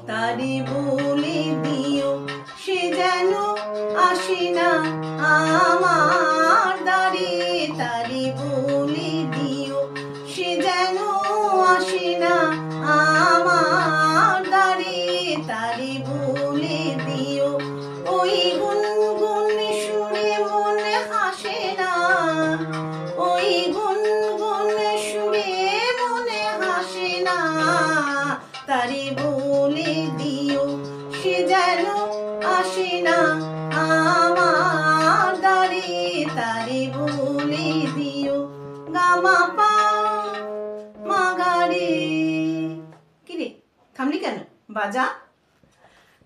তারে বলে দিও সে যেন আসে না আমার দ্বারে। তারে বলে দিও সে যেন আসে না আমার দ্বারে। তারে বলে দিও ওই গুনগুন সুরে মনে হাসে না, ওই গুনগুন সুরে মনে হাসে না। তারে বলে দিও সে যেন আসে না আমার দ্বারে। তারে বলে দিও গামা পা মা গা রে। কিরে থামলি কেন? বাজা।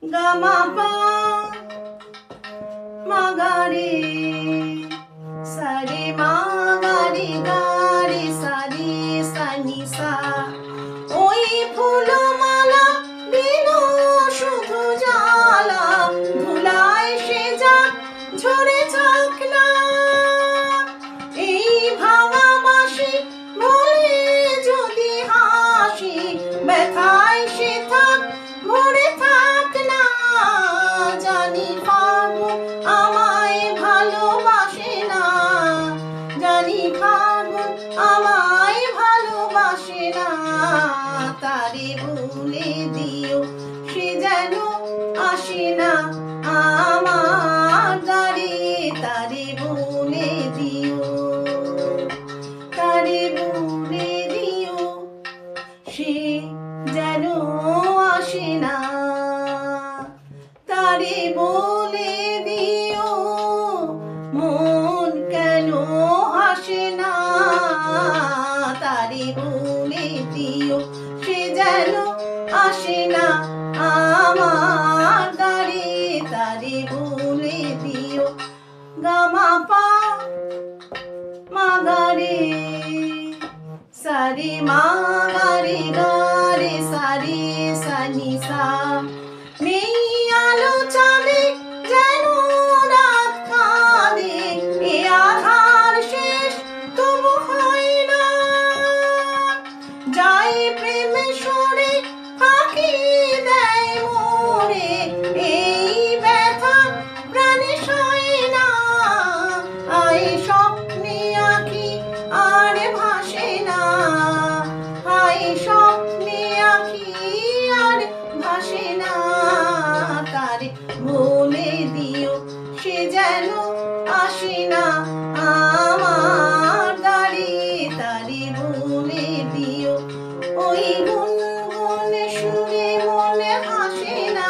গামা পা মা গা রে, সা রে মা গা রে গা রে সা রে সা নি সা। ওই ফুলমালা দিল শুধু জ্বালা, ধুলায় সে যাক ঝরে যাক না। এই ভাঙা বাঁশি বলে যদি হাসি, ব্যথায় সে থাক ভরে থাক না। জানি ফাগুন আমায় ভালোবাসে না, জানি ফাগুন আমায় ভালোবাসে না। তারে বলে দিও সে যেন আসে না আমার দ্বারে। তারে বলে দিও, তারে বলে দিও সে যেন আসে না। তারে বলে দিও মন কেন হাসে না। তারে বলে দিও সে যেন আসে না আমার দ্বারে। তারে বলে দিও গামা পা মা গা রে, সা রে মা গা রে গা রে সা রে সা নি সা। নেই আলো চাঁদে যেন রাত কাঁদে, এ আধার শেষ তবু হয় না। যাই প্রেম সরে ফাঁকি দেয় মোরে, এই ব্যথা প্রাণে সয় না। আয় স্বপ্নে আঁকি আর ভাসে না, আয় স্বপ্নে আঁকি আর ভাসে না। তারে বলে দিও সে যেন আসে না আমার দ্বারে। তারে বলে দিও ওই গুনগুন সুরে মনে হাসে না,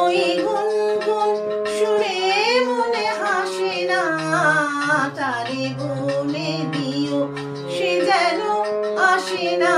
ওই গুনগুন সুরে মনে হাসে না। তারে বলে দিও সে যেন আসে না